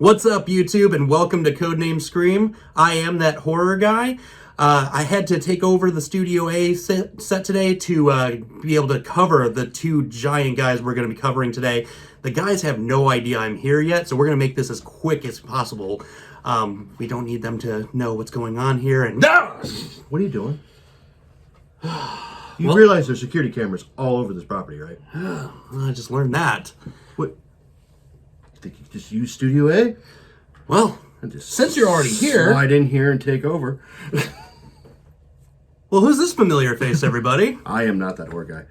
What's up, YouTube, and welcome to Codename Scream. I am that horror guy. I had to take over the Studio A set today to be able to cover the two giant guys we're going to be covering today. The guys have no idea I'm here yet, so we're going to make this as quick as possible. We don't need them to know what's going on here. And what are you doing? You realize there's security cameras all over this property, right? I just learned that. What? You think you just use Studio A? Well, since you're already here... Slide in here and take over. Well, who's this familiar face, everybody? I am not that horror guy.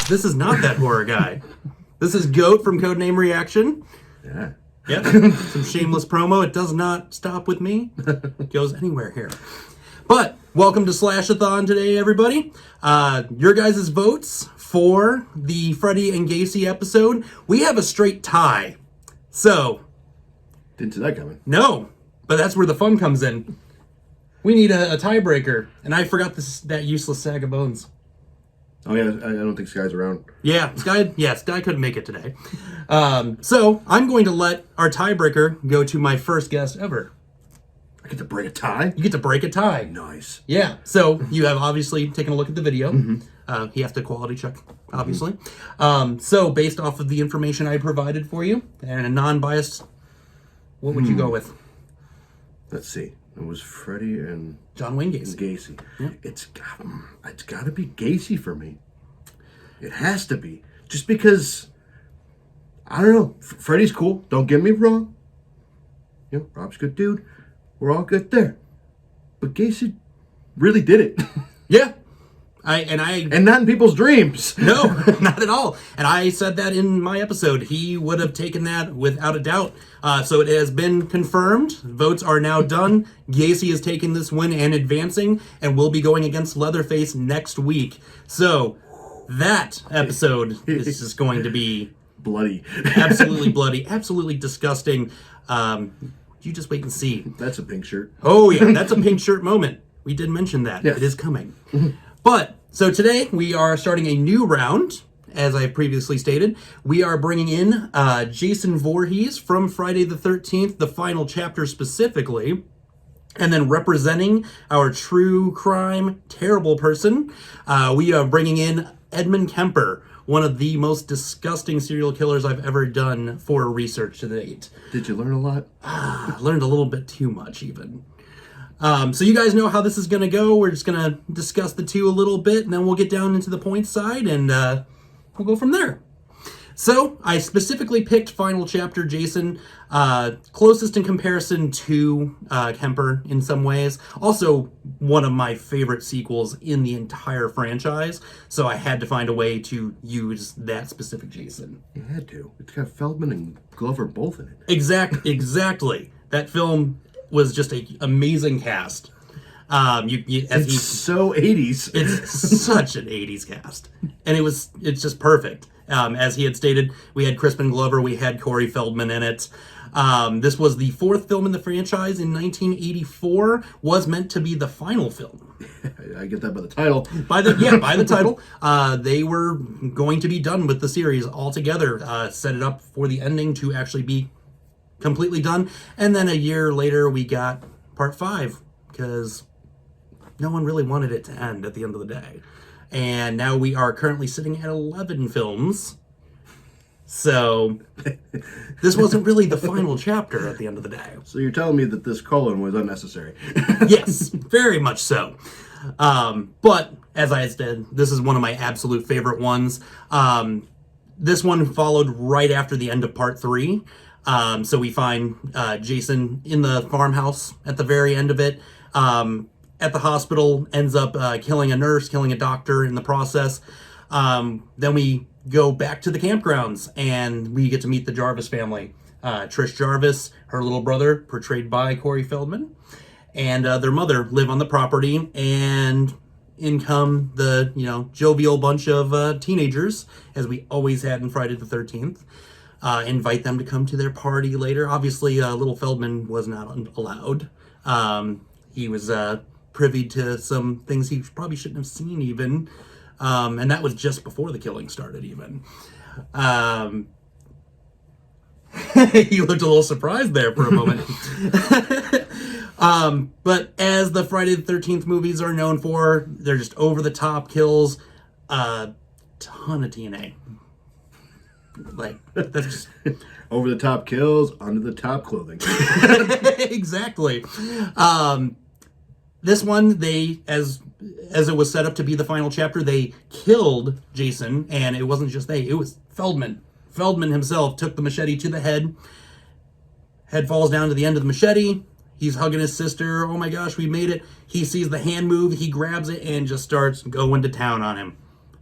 This is not that horror guy. This is Goat from Codename Reaction. Yeah. Yep. Some shameless promo. It does not stop with me. It goes anywhere here. But welcome to SLASHETHON today, everybody. Your guys' votes for the Freddy and Gacy episode. We have a straight tie. So... Didn't see that coming. No, but that's where the fun comes in. We need a tiebreaker. And I forgot that useless sack of bones. Oh yeah, I don't think Sky's around. Yeah, Sky couldn't make it today. So I'm going to let our tiebreaker go to my first guest ever. I get to break a tie? You get to break a tie. Nice. Yeah, so you have obviously taken a look at the video. He has to quality check, obviously. So based off of the information I provided for you, and a non-biased, what would you go with? Let's see. It was Freddy and... John Wayne Gacy. Yeah. It's got to be Gacy for me. It has to be. Just because, I don't know, Freddy's cool. Don't get me wrong. You know, Rob's a good dude. We're all good there. But Gacy really did it. Yeah. And not in people's dreams. No, not at all. And I said that in my episode. He would have taken that without a doubt. So it has been confirmed. Votes are now done. Gacy is taking this win and advancing, and will be going against Leatherface next week. So that episode is just going to be bloody. Absolutely bloody. Absolutely disgusting. You just wait and see. That's a pink shirt. Oh, yeah. That's a pink shirt moment. We did mention that. Yes. It is coming. But, so today we are starting a new round, as I previously stated. We are bringing in Jason Voorhees from Friday the 13th, the final chapter specifically. And then representing our true crime, terrible person, we are bringing in Edmund Kemper, one of the most disgusting serial killers I've ever done for research to date. Did you learn a lot? Learned a little bit too much, even. So you guys know how this is going to go. We're just going to discuss the two a little bit, and then we'll get down into the points side, and we'll go from there. So I specifically picked Final Chapter Jason, closest in comparison to Kemper in some ways. Also, one of my favorite sequels in the entire franchise, so I had to find a way to use that specific Jason. You had to. It's got Feldman and Glover both in it. Exactly. That film was just an amazing cast. It's so 80s. It's such an 80s cast. And it's just perfect. As he had stated, we had Crispin Glover, we had Corey Feldman in it. This was the fourth film in the franchise in 1984, was meant to be the final film. I get that by the title. By the title. They were going to be done with the series altogether, set it up for the ending to actually be completely done. And then a year later, we got part 5, because no one really wanted it to end at the end of the day. And now we are currently sitting at 11 films. So this wasn't really the final chapter at the end of the day. So you're telling me that this colon was unnecessary? Yes, very much so. But as I said, this is one of my absolute favorite ones. This one followed right after the end of part 3. So we find Jason in the farmhouse at the very end of it. At the hospital, ends up killing a nurse, killing a doctor in the process. Then we go back to the campgrounds, and we get to meet the Jarvis family. Trish Jarvis, her little brother, portrayed by Corey Feldman, and their mother live on the property, and in come the jovial bunch of teenagers, as we always had in Friday the 13th. Invite them to come to their party later. Obviously, little Feldman was not allowed. He was privy to some things he probably shouldn't have seen even. And that was just before the killing started even. You looked a little surprised there for a moment. But as the Friday the 13th movies are known for, they're just over-the-top kills, a ton of TNA. Like, that's just... Over-the-top kills, under-the-top clothing. Exactly. This one, they, as it was set up to be the final chapter, they killed Jason, and it wasn't just they, it was Feldman. Feldman himself took the machete to the head. Head falls down to the end of the machete. He's hugging his sister. Oh my gosh, we made it. He sees the hand move. He grabs it and just starts going to town on him.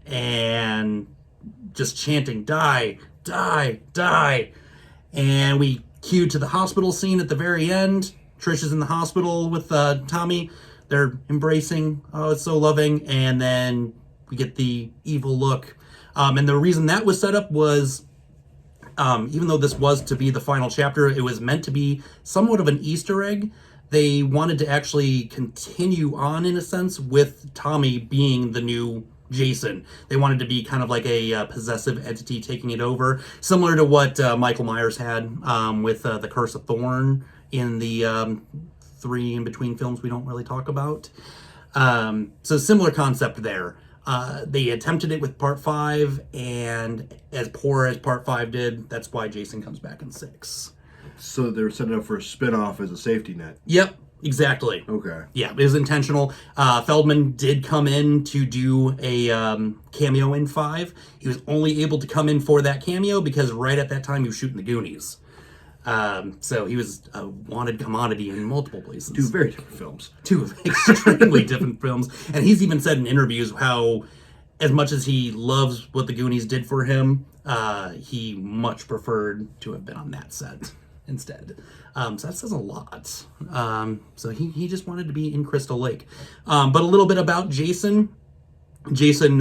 And just chanting, die, die, die. And we cue to the hospital scene at the very end. Trish is in the hospital with Tommy. They're embracing. Oh, it's so loving. And then we get the evil look. And the reason that was set up was, even though this was to be the final chapter, it was meant to be somewhat of an Easter egg. They wanted to actually continue on, in a sense, with Tommy being the new Jason. They wanted to be kind of like a possessive entity taking it over, similar to what Michael Myers had with The Curse of Thorn in the 3 in between films we don't really talk about. So similar concept there. They attempted it with part 5, and as poor as part 5 did, that's why Jason comes back in 6. So they were setting up for a spin-off as a safety net. Yep, exactly. Okay. Yeah, it was intentional. Feldman did come in to do a cameo in 5. He was only able to come in for that cameo because right at that time he was shooting the Goonies. So he was a wanted commodity in multiple places. 2 very different films. 2 extremely different films. And he's even said in interviews how, as much as he loves what the Goonies did for him, he much preferred to have been on that set instead. So that says a lot. So he just wanted to be in Crystal Lake. But a little bit about Jason. Jason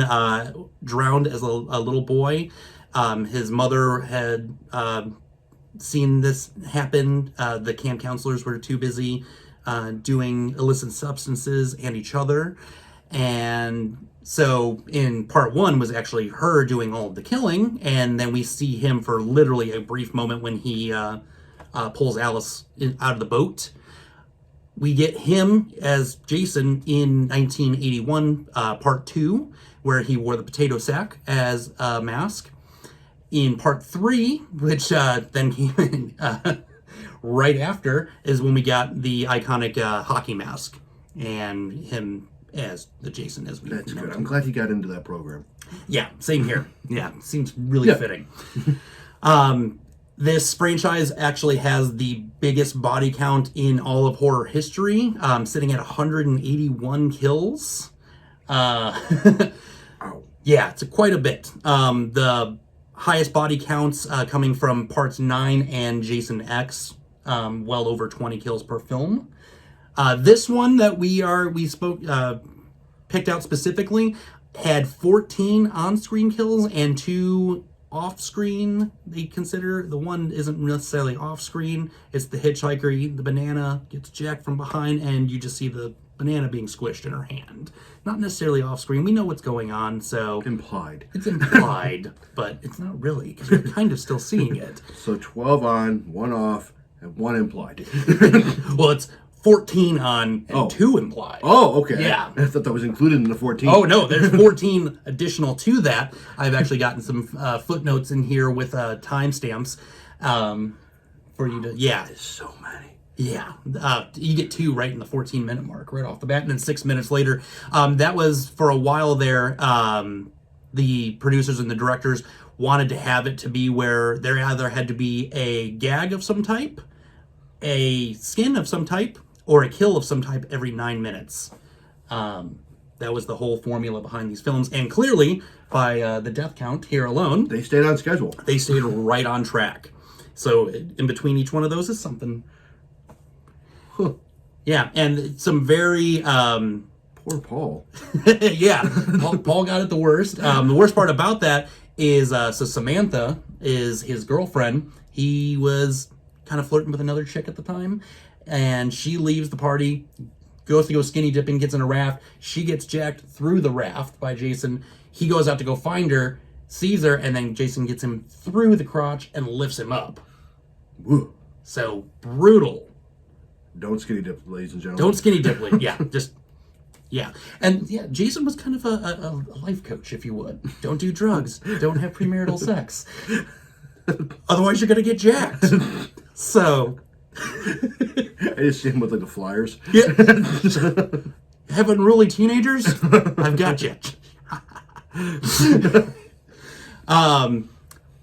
drowned as a little boy. His mother had... seen this happen. The camp counselors were too busy doing illicit substances and each other. And so in part 1 was actually her doing all of the killing. And then we see him for literally a brief moment when he pulls Alice out of the boat. We get him as Jason in 1981, part 2, where he wore the potato sack as a mask. In part 3, which then came in right after, is when we got the iconic hockey mask and him as the Jason as we That's good. I'm glad he got into that program. Yeah, same here. Yeah, seems really fitting. This franchise actually has the biggest body count in all of horror history, sitting at 181 kills. Ow. Yeah, it's quite a bit. The highest body counts coming from parts 9 and Jason X, well over 20 kills per film. This one that we picked out specifically had 14 on-screen kills and 2 off-screen. They consider the one isn't necessarily off-screen. It's the hitchhiker. The banana gets jacked from behind, and you just see the banana being squished in her hand. Not necessarily off-screen. We know what's going on, so... Implied. It's implied, but it's not really, because you're kind of still seeing it. So 12 on, 1 off, and 1 implied. Well, it's 14 on and 2 implied. Oh, okay. Yeah. I thought that was included in the 14. Oh, no, there's 14 additional to that. I've actually gotten some footnotes in here with timestamps for you to... Yeah. There's so many. Yeah, you get 2 right in the 14-minute mark, right off the bat, and then 6 minutes later. That was, for a while there, the producers and the directors wanted to have it to be where there either had to be a gag of some type, a skin of some type, or a kill of some type every 9 minutes. That was the whole formula behind these films, and clearly, by the death count here alone... They stayed on schedule. They stayed right on track. So, in between each one of those is something... Yeah, and some very... Poor Paul. Yeah, Paul got it the worst. The worst part about that is, so Samantha is his girlfriend. He was kind of flirting with another chick at the time, and she leaves the party, goes to go skinny dipping, gets in a raft. She gets jacked through the raft by Jason. He goes out to go find her, sees her, and then Jason gets him through the crotch and lifts him up. Woo. So brutal. Don't skinny dip, ladies and gentlemen. Don't skinny dip. Yeah, just yeah. And yeah, Jason was kind of a life coach, if you would. Don't do drugs. Don't have premarital sex. Otherwise, you're gonna get jacked. So I just see him with like the flyers. yeah. Having really teenagers? I've got you.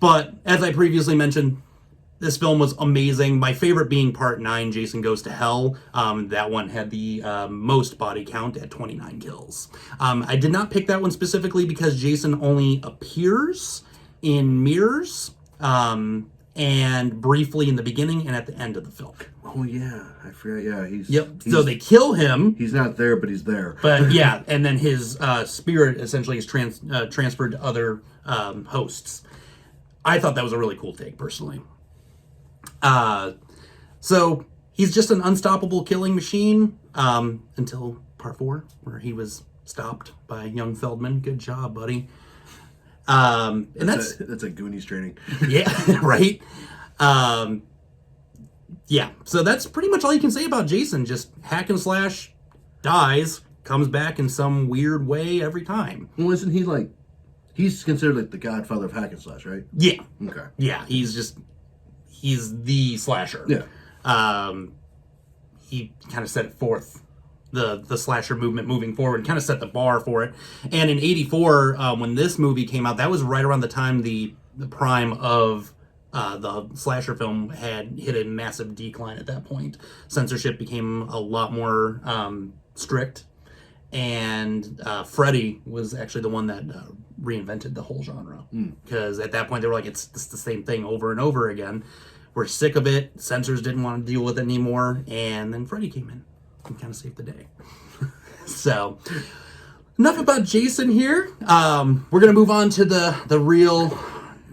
But as I previously mentioned, this film was amazing. My favorite being Part 9, Jason Goes to Hell. That one had the most body count at 29 kills. I did not pick that one specifically because Jason only appears in mirrors and briefly in the beginning and at the end of the film. Oh yeah, I forgot. Yeah, he's. Yep. So they kill him. He's not there, but he's there. But yeah, and then his spirit essentially is transferred to other hosts. I thought that was a really cool take, personally. So he's just an unstoppable killing machine until Part 4, where he was stopped by young Feldman. Good job, buddy. And that's a Goonies training. Yeah, right. Yeah, so that's pretty much all you can say about Jason. Just hack and slash, dies, comes back in some weird way every time. Well, isn't he like, he's considered like the godfather of hack and slash, right? Yeah. Okay. Yeah, he's the slasher. Yeah. He kind of set forth the slasher movement moving forward, kind of set the bar for it. And in '84, when this movie came out, that was right around the time the prime of the slasher film had hit a massive decline at that point. Censorship became a lot more strict, and Freddy was actually the one that reinvented the whole genre. Because at that point, they were like, it's the same thing over and over again. We're sick of it. Censors didn't want to deal with it anymore, and then Freddy came in and kind of saved the day. So, enough about Jason here. We're gonna move on to the real,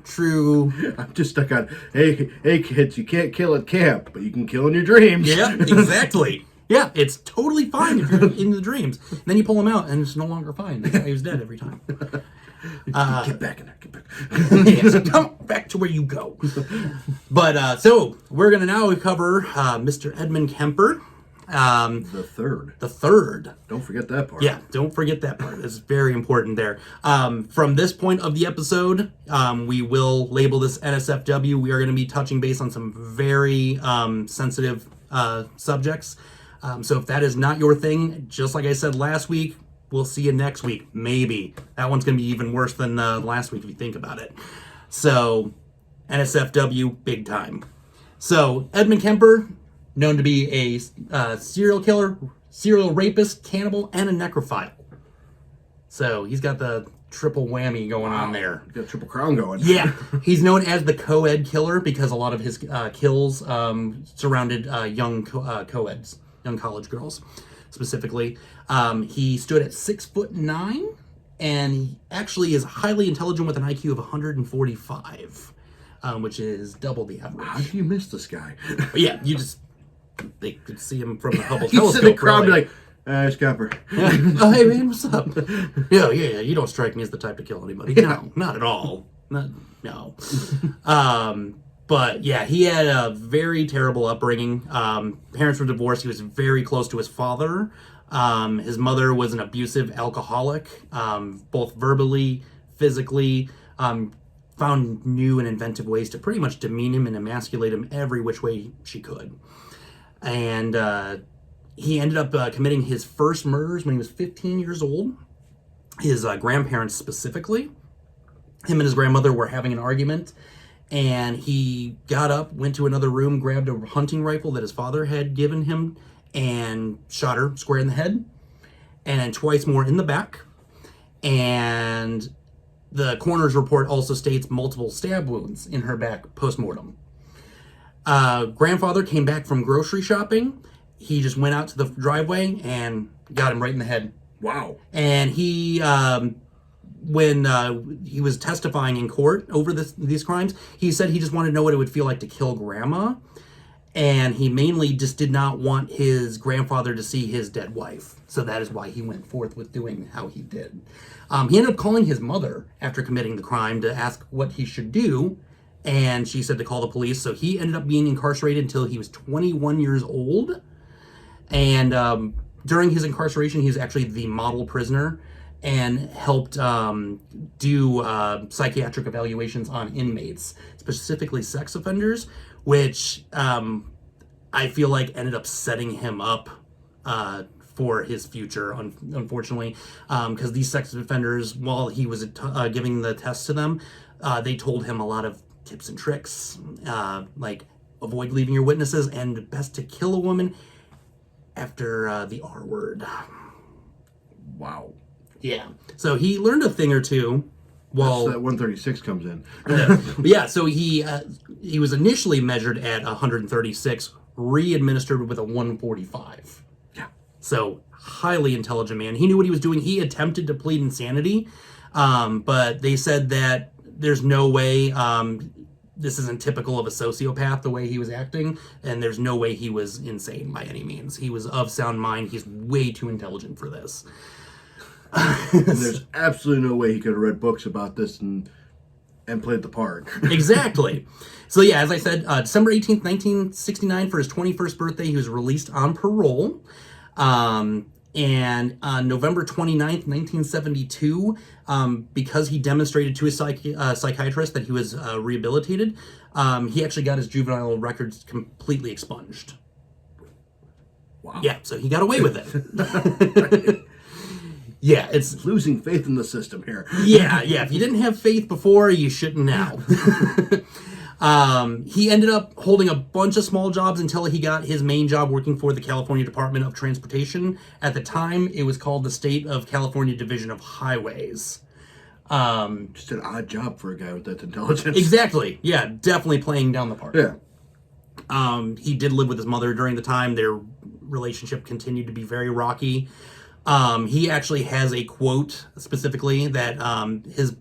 true. I'm just stuck on. Hey kids, you can't kill at camp, but you can kill in your dreams. Yeah, exactly. Yeah, it's totally fine if you're in the dreams. And then you pull him out, and it's no longer fine. That's why he was dead every time. Get back in there. Get back. Yeah, so come back to where you go. But so we're gonna now cover Mr. Edmund Kemper. The third. The third. Don't forget that part. Yeah, don't forget that part. It's very important there. From this point of the episode, we will label this NSFW. We are going to be touching base on some very sensitive subjects. So if that is not your thing, just like I said last week, we'll see you next week. Maybe. That one's going to be even worse than last week if you think about it. So, NSFW, big time. So, Edmund Kemper, known to be a serial killer, serial rapist, cannibal, and a necrophile. So, he's got the triple whammy going on there. He's got a triple crown going. Yeah. He's known as the co-ed killer because a lot of his kills surrounded young co-eds, young college girls specifically. He stood at 6'9", and he actually is highly intelligent with an IQ of 145, which is double the average. How do you miss this guy? Yeah, they could see him from the Hubble He's telescope. in the crowd, be like, it's Kemper. Yeah. Oh, hey man, what's up? Yeah, you don't strike me as the type to kill anybody. No, not at all. No. But yeah, he had a very terrible upbringing. Parents were divorced. He was very close to his father. His mother was an abusive alcoholic, both verbally, physically, found new and inventive ways to pretty much demean him and emasculate him every which way she could. And he ended up committing his first murders when he was 15 years old. His grandparents specifically. Him and his grandmother were having an argument, and he got up, went to another room, grabbed a hunting rifle that his father had given him, and shot her square in the head, and then twice more in the back. And the coroner's report also states multiple stab wounds in her back post-mortem. Grandfather came back from grocery shopping. He just went out to the driveway and got him right in the head. Wow. And he, when he was testifying in court over these crimes, he said he just wanted to know what it would feel like to kill grandma. And he mainly just did not want his grandfather to see his dead wife. So that is why he went forth with doing how he did. He ended up calling his mother after committing the crime to ask what he should do. and she said to call the police. So he ended up being incarcerated until he was 21 years old. And during his incarceration, he was actually the model prisoner and helped do psychiatric evaluations on inmates, specifically sex offenders, which I feel like ended up setting him up for his future, unfortunately, because these sex offenders, while he was giving the test to them, they told him a lot of tips and tricks, like avoid leaving your witnesses and best to kill a woman after the R word. Wow. Yeah. So he learned a thing or two. Well, that 136 comes in. Yeah. So he was initially measured at 136, re-administered with a 145. Yeah. So highly intelligent man. He knew what he was doing. He attempted to plead insanity, but they said that there's no way. This isn't typical of a sociopath, the way he was acting, and there's no way he was insane by any means. He was of sound mind. He's way too intelligent for this. And there's absolutely no way he could have read books about this and played the part. Exactly. So yeah, as I said, December 18th, 1969, for his 21st birthday, he was released on parole. And on November 29th, 1972, because he demonstrated to his psychiatrist that he was rehabilitated, he actually got his juvenile records completely expunged. Wow. Yeah, so he got away with it. Yeah, it's losing faith in the system here. Yeah. If you didn't have faith before, you shouldn't now. He ended up holding a bunch of small jobs until he got his main job working for the California Department of Transportation. At the time, it was called the State of California Division of Highways. Just an odd job for a guy with that intelligence. Exactly. Yeah, definitely playing down the part. Yeah. He did live with his mother during the time. Their relationship continued to be very rocky. He actually has a quote specifically that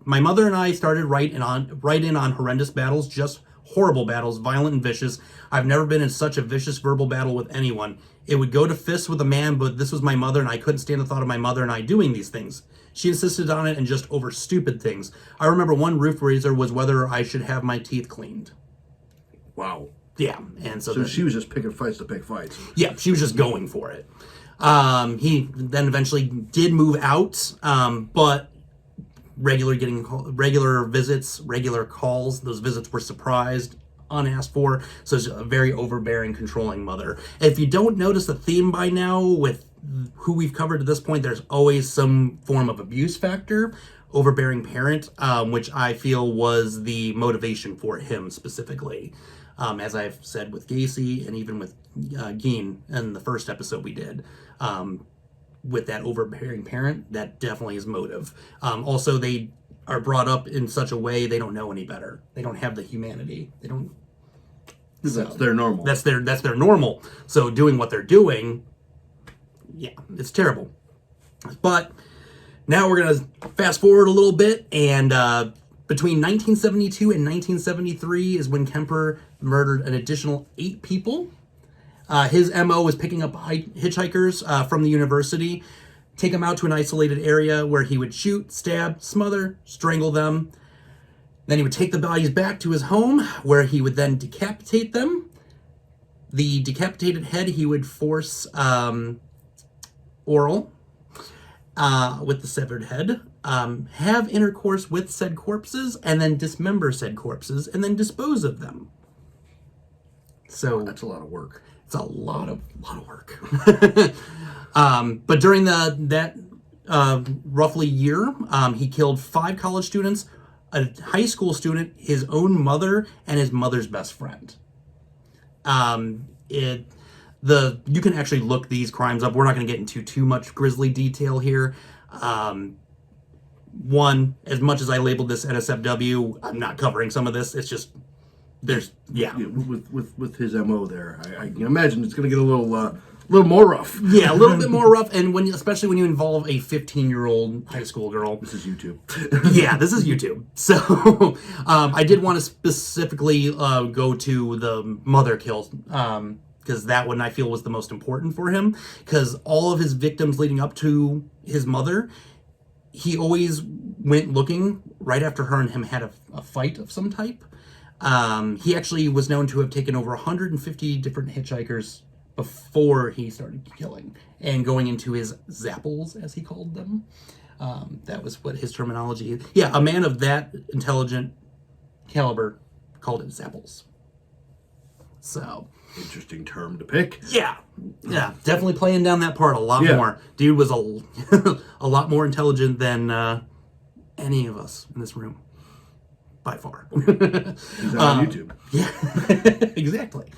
my mother and I started right in on horrendous battles, just horrible battles, violent and vicious. I've never been in such a vicious verbal battle with anyone. It would go to fists with a man, but this was my mother, and I couldn't stand the thought of my mother and I doing these things. She insisted on it, and just over stupid things. I remember one roof raiser was whether I should have my teeth cleaned. Wow. Yeah, and so she was just picking fights to pick fights. Yeah, she was just going for it. He then eventually did move out, but regular visits, regular calls. Those visits were surprised, unasked for. So it's a very overbearing, controlling mother. If you don't notice a theme by now with who we've covered at this point, there's always some form of abuse factor, overbearing parent, which I feel was the motivation for him specifically. As I've said with Gacy and even with Geen in the first episode we did, with that overbearing parent, that definitely is motive. Also, they are brought up in such a way they don't know any better. They don't have the humanity. They don't. That's their normal. That's their normal. So doing what they're doing, yeah, it's terrible. But now we're gonna fast forward a little bit, and between 1972 and 1973 is when Kemper murdered an additional 8 people. His MO was picking up hitchhikers from the university, take them out to an isolated area where he would shoot, stab, smother, strangle them. Then he would take the bodies back to his home, where he would then decapitate them. The decapitated head he would force oral with the severed head, have intercourse with said corpses, and then dismember said corpses, and then dispose of them. So that's a lot of work. It's a lot of work. But during that roughly year, he killed 5 college students, a high school student, his own mother, and his mother's best friend. You can actually look these crimes up. We're not going to get into too much grisly detail here. One, as much as I labeled this NSFW, I'm not covering some of this. It's just with his MO there, I can imagine it's going to get a little more rough. Yeah, a little bit more rough, and especially when you involve a 15-year-old high school girl. This is YouTube. Yeah, this is YouTube. So I did want to specifically go to the mother kill, because that one I feel was the most important for him, because all of his victims leading up to his mother, he always went looking right after her and him had a fight of some type. He actually was known to have taken over 150 different hitchhikers before he started killing and going into his zapples, as he called them. That was what his terminology is. Yeah, a man of that intelligent caliber called it zapples. So Interesting term to pick. yeah, definitely playing down that part a lot more. Dude was a lot more intelligent than any of us in this room, by far. He's on YouTube. Yeah, exactly.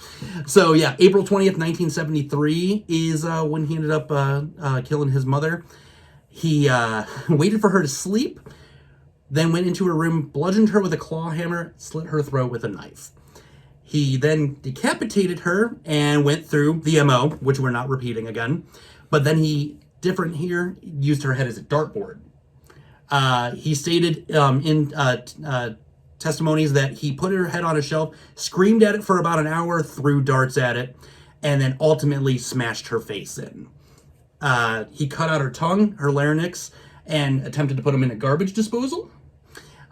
So yeah, April 20th, 1973 is when he ended up killing his mother. He waited for her to sleep, then went into her room, bludgeoned her with a claw hammer, slit her throat with a knife. He then decapitated her and went through the MO, which we're not repeating again. But then he, different here, used her head as a dartboard. He stated in testimonies that he put her head on a shelf, screamed at it for about an hour, threw darts at it, and then ultimately smashed her face in. He cut out her tongue, her larynx, and attempted to put them in a garbage disposal.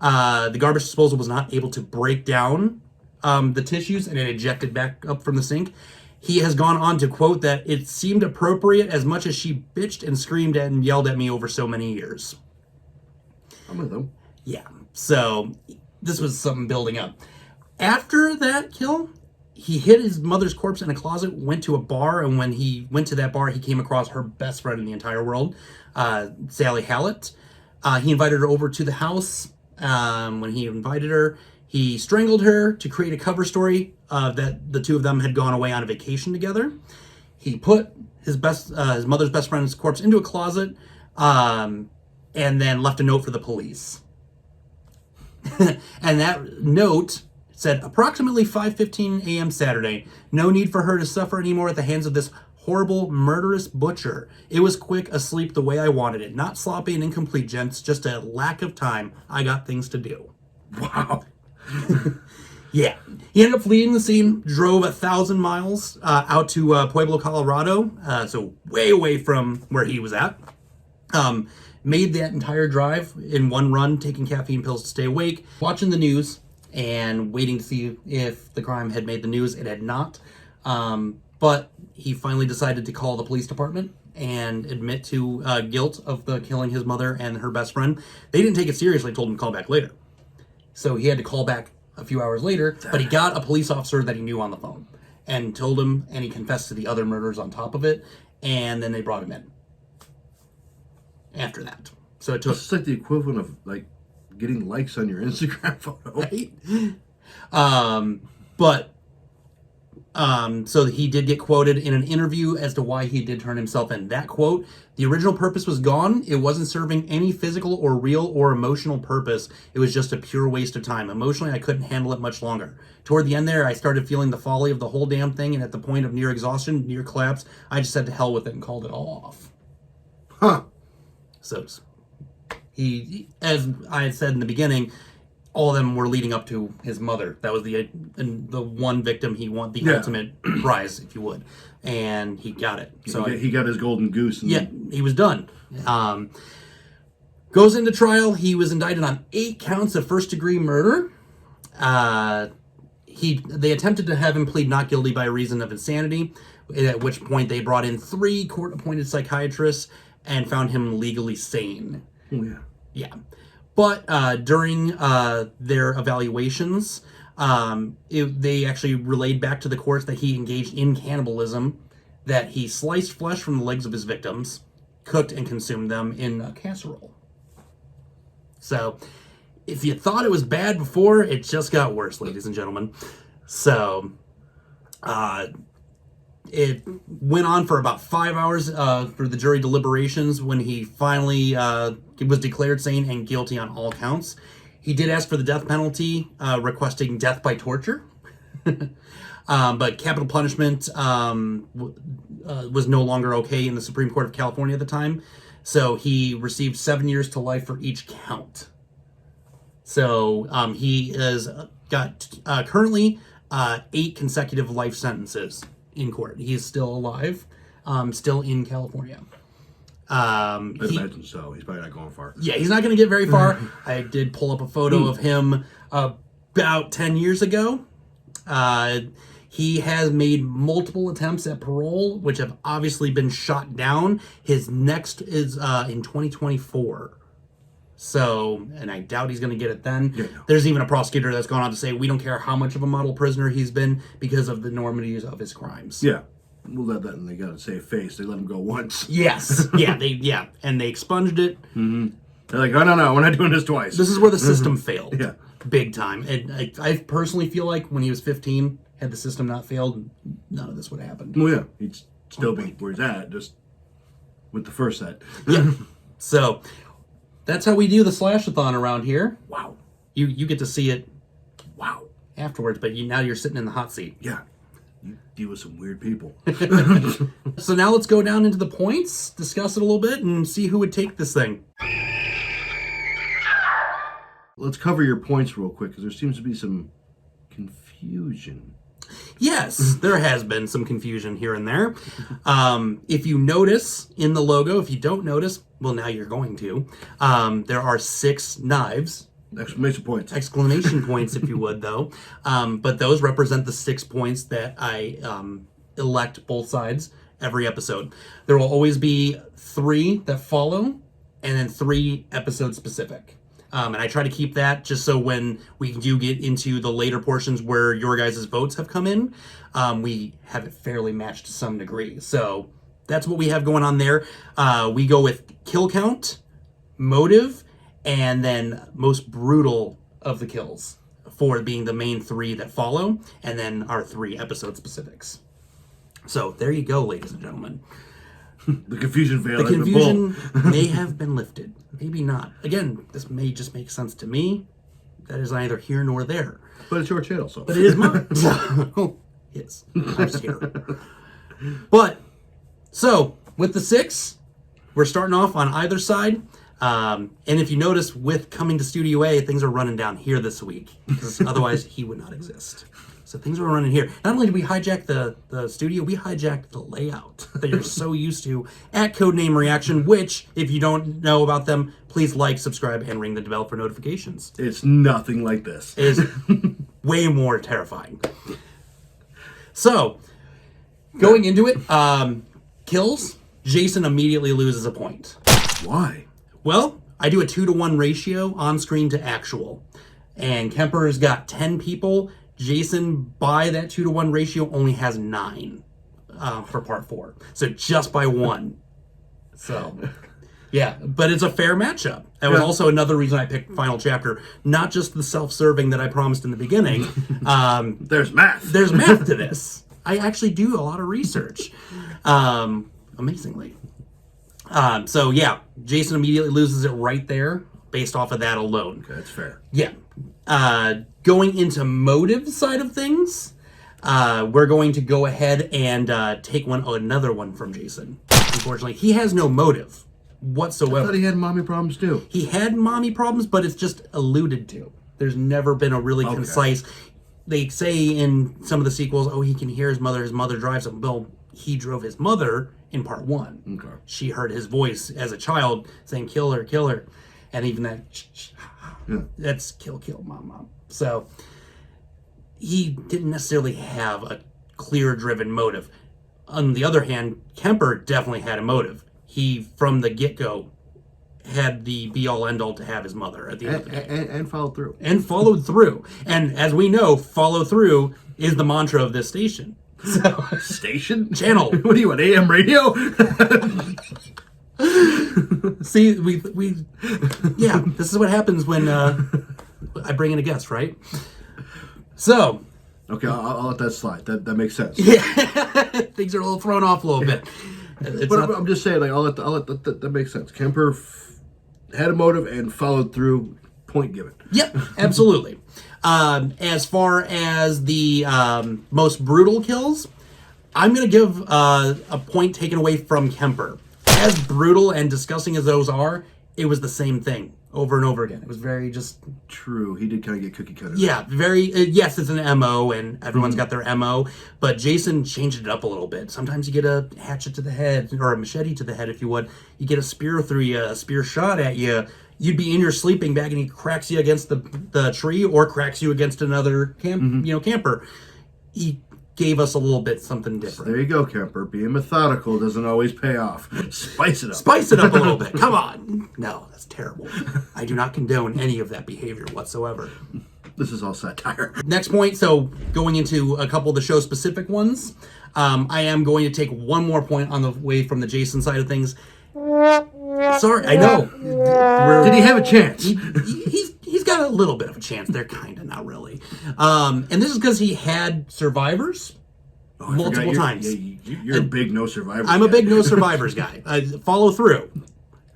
The garbage disposal was not able to break down the tissues, and it ejected back up from the sink. He has gone on to quote that it seemed appropriate as much as she bitched and screamed and yelled at me over so many years. I'm with them. Yeah, so this was something building up. After that kill, he hid his mother's corpse in a closet, went to a bar, and when he went to that bar, he came across her best friend in the entire world, Sally Hallett. He invited her over to the house. When he invited her, he strangled her to create a cover story that the two of them had gone away on a vacation together. He put his mother's best friend's corpse into a closet, and then left a note for the police. And that note said, approximately 5:15 a.m. Saturday. No need for her to suffer anymore at the hands of this horrible, murderous butcher. It was quick, asleep the way I wanted it. Not sloppy and incomplete, gents. Just a lack of time. I got things to do. Wow. Yeah. He ended up fleeing the scene, drove 1,000 miles out to Pueblo, Colorado, so way away from where he was at. Made that entire drive in one run, taking caffeine pills to stay awake, watching the news, and waiting to see if the crime had made the news. It had not. But he finally decided to call the police department and admit to guilt of the killing his mother and her best friend. They didn't take it seriously, told him to call back later. So he had to call back a few hours later, but he got a police officer that he knew on the phone and told him, and he confessed to the other murders on top of it, and then they brought him in after that. So it took... It's like the equivalent of, like, getting likes on your Instagram photo. Right? So he did get quoted in an interview as to why he did turn himself in. That quote, the original purpose was gone. It wasn't serving any physical or real or emotional purpose. It was just a pure waste of time. Emotionally, I couldn't handle it much longer. Toward the end there, I started feeling the folly of the whole damn thing, and at the point of near exhaustion, near collapse, I just said to hell with it and called it all off. Huh. So he, as I had said in the beginning, all of them were leading up to his mother. That was the one victim he wanted, the ultimate prize, if you would, and he got it. So he got his golden goose. And he was done. Goes into trial. He was indicted on 8 counts of first-degree murder. They attempted to have him plead not guilty by reason of insanity, at which point they brought in 3 court-appointed psychiatrists and found him legally sane. Oh, yeah. Yeah. But during their evaluations, they actually relayed back to the courts that he engaged in cannibalism, that he sliced flesh from the legs of his victims, cooked and consumed them in a casserole. So, if you thought it was bad before, it just got worse, ladies and gentlemen. So, it went on for about 5 hours for the jury deliberations when he finally was declared sane and guilty on all counts. He did ask for the death penalty, requesting death by torture. But capital punishment was no longer okay in the Supreme Court of California at the time. So he received 7 years to life for each count. So he has got currently 8 consecutive life sentences in court. He is still alive, still in California. I imagine so. He's probably not going far. Yeah, he's not going to get very far. I did pull up a photo of him about 10 years ago. He has made multiple attempts at parole, which have obviously been shot down. His next is in 2024. So, and I doubt he's going to get it then. Yeah, no. There's even a prosecutor that's gone on to say, we don't care how much of a model prisoner he's been because of the enormities of his crimes. Yeah. We'll let that, and they got to save face. They let him go once. Yes. And they expunged it. Mm-hmm. They're like, oh, no, we're not doing this twice. This is where the system failed. Yeah. Big time. And I personally feel like when he was 15, had the system not failed, none of this would have happened. Well, yeah. He'd still be where he's at, just with the first set. Yeah. So, that's how we do the Slash-a-thon around here. Wow. You get to see it Wow. afterwards, but now you're sitting in the hot seat. Yeah. You deal with some weird people. So now let's go down into the points, discuss it a little bit, and see who would take this thing. Let's cover your points real quick, because there seems to be some confusion. Yes, there has been some confusion here and there. If you notice in the logo, if you don't notice, well, now you're going to. There are 6 knives. Exclamation Points, if you would, though. But those represent the 6 points that I elect both sides every episode. There will always be 3 that follow, and then 3 episode specific. And I try to keep that just so when we do get into the later portions where your guys' votes have come in, we have it fairly matched to some degree. So that's what we have going on there. We go with kill count, motive, and then most brutal of the kills for being the main 3 that follow, and then our 3 episode specifics. So there you go, ladies and gentlemen. The confusion veil. The confusion may have been lifted. Maybe not. Again, this may just make sense to me. That is neither here nor there. But it's your channel, so. But it is mine. Yes. I'm just here. But, so, with the 6, we're starting off on either side. And if you notice, with coming to Studio A, things are running down here this week. Because otherwise, he would not exist. So things were running here. Not only did we hijack the studio, we hijacked the layout that you're so used to at Codename Reaction, which, if you don't know about them, please like, subscribe, and ring the bell for notifications. It's nothing like this. It is way more terrifying. So, going into it, kills, Jason immediately loses a point. Why? Well, I do a 2-to-1 ratio on screen to actual. And Kemper's got 10 people. Jason, by that 2-to-1 ratio, only has 9 for part 4. So just by 1. So, yeah. But it's a fair matchup. That was also another reason I picked Final Chapter. Not just the self-serving that I promised in the beginning. There's math. There's math to this. I actually do a lot of research. Amazingly. So, yeah. Jason immediately loses it right there based off of that alone. Okay, that's fair. Yeah. Going into motive side of things, we're going to go ahead and take another one from Jason. Unfortunately, he has no motive whatsoever. I thought he had mommy problems too. He had mommy problems, but it's just alluded to. There's never been a really concise. They say in some of the sequels, he can hear his mother drives him. Well, he drove his mother in part 1. Okay. She heard his voice as a child saying, kill her, kill her. And even that, that's kill, mom. So he didn't necessarily have a clear driven motive. On the other hand, Kemper definitely had a motive. He, from the get-go, had the be-all, end-all to have his mother at the end of the day. And followed through. And followed through. And as we know, follow through is the mantra of this station. So, station? Channel. What do you want, AM radio? See, yeah, this is what happens when I bring in a guest, right? So. Okay, I'll let that slide. That makes sense. Yeah, things are a little thrown off a little bit. But I'm just saying, like, I'll let that makes sense. Kemper had a motive and followed through. Point given. Yep, absolutely. As far as the most brutal kills, I'm going to give a point taken away from Kemper. As brutal and disgusting as those are, it was the same thing over and over again. It was very just... True. He did kind of get cookie cutter. Yeah, very... yes, it's an MO, and everyone's got their MO, but Jason changed it up a little bit. Sometimes you get a hatchet to the head, or a machete to the head, if you would. You get a spear through you, a spear shot at you. you'd be in your sleeping bag and he cracks you against the tree or cracks you against another camper. He gave us a little bit something different. There you go, Kemper. Being methodical doesn't always pay off. Spice it up. Spice it up a little bit. Come on. No, that's terrible. I do not condone any of that behavior whatsoever. This is all satire. Next point, so going into a couple of the show-specific ones, I am going to take one more point on the way from the Jason side of things. Sorry, I know. Did he have a chance? He's got a little bit of a chance there, kind of, not really. And this is because he had survivors multiple times. You're a big no survivors I'm guy. a big no survivors guy. I follow through.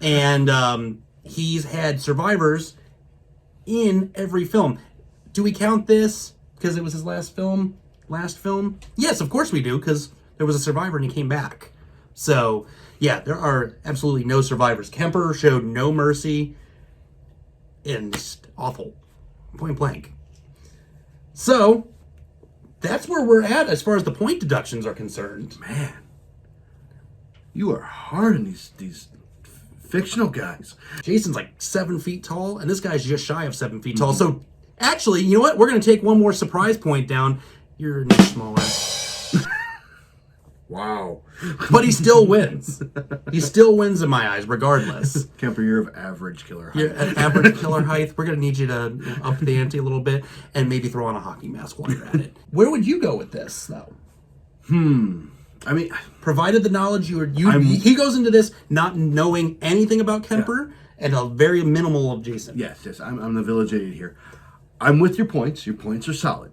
And he's had survivors in every film. Do we count this because it was his last film? Yes, of course we do, because there was a survivor and he came back. So, yeah, there are absolutely no survivors. Kemper showed no mercy, and just awful. Point blank. So, that's where we're at as far as the point deductions are concerned. Man, you are hard on these fictional guys. Jason's like 7 feet tall, and this guy's just shy of 7 feet tall. So, actually, you know what? We're going to take one more surprise point down. You're an inch smaller. Wow. But he still wins. He still wins in my eyes, regardless. Kemper, you're of average killer height. You're at average killer height. We're going to need you to up the ante a little bit and maybe throw on a hockey mask while you're at it. Where would you go with this, though? I mean, provided the knowledge he goes into this not knowing anything about Kemper and a very minimal of Jason. Yes, I'm the village idiot here. I'm with your points. Your points are solid.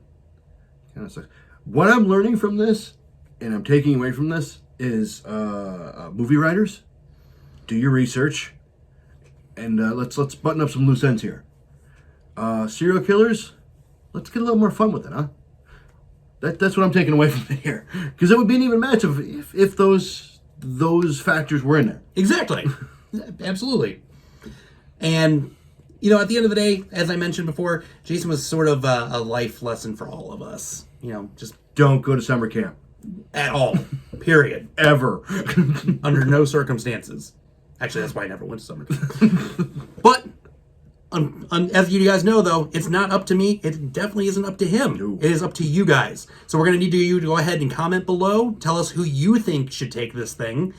Kind of sucks. What I'm learning from this, and I'm taking away from this, is movie writers, do your research, and let's button up some loose ends here. Serial killers, let's get a little more fun with it, huh? That's what I'm taking away from it here, because it would be an even match if those factors were in there. Exactly, absolutely. And you know, at the end of the day, as I mentioned before, Jason was sort of a life lesson for all of us. You know, just don't go to summer camp at all. Period. Ever. Under no circumstances. Actually, that's why I never went to summer camp. But as you guys know, though, it's not up to me. It definitely isn't up to him. No. It is up to you guys. So we're going to need you to go ahead and comment below. Tell us who you think should take this thing.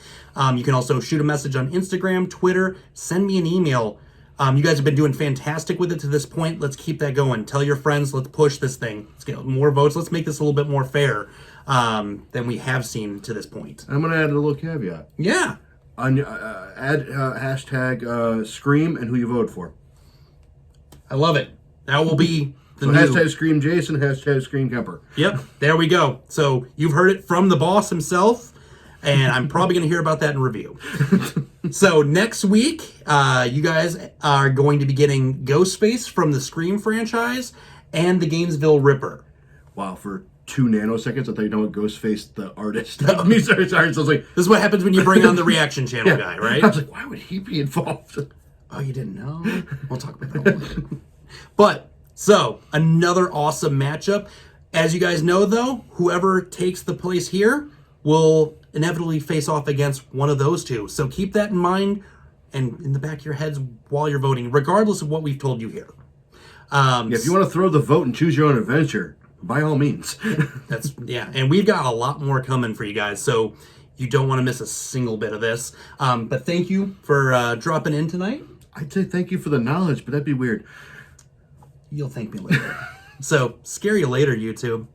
You can also shoot a message on Instagram, Twitter, send me an email. You guys have been doing fantastic with it to this point. Let's keep that going. Tell your friends. Let's push this thing. Let's get more votes. Let's make this a little bit more fair than we have seen to this point. I'm going to add a little caveat. Yeah. Add hashtag Scream and who you vote for. I love it. That will be the new... Hashtag Scream Jason, hashtag Scream Kemper. Yep, there we go. So you've heard it from the boss himself, and I'm probably going to hear about that in review. So next week, you guys are going to be getting Ghostface from the Scream franchise and the Gainesville Ripper. Wow, for 2 nanoseconds, I thought you know what Ghostface, the artist, the music artist. I was like, this is what happens when you bring on the reaction channel guy, right? I was like, why would he be involved? Oh, you didn't know? We'll talk about that later. But, so, another awesome matchup. As you guys know, though, whoever takes the place here will inevitably face off against one of those two. So keep that in mind and in the back of your heads while you're voting, regardless of what we've told you here. If you want to throw the vote and choose your own adventure, by all means. And we've got a lot more coming for you guys, so you don't want to miss a single bit of this. But thank you for dropping in tonight. I'd say thank you for the knowledge, but that'd be weird. You'll thank me later. So, scare you later, YouTube.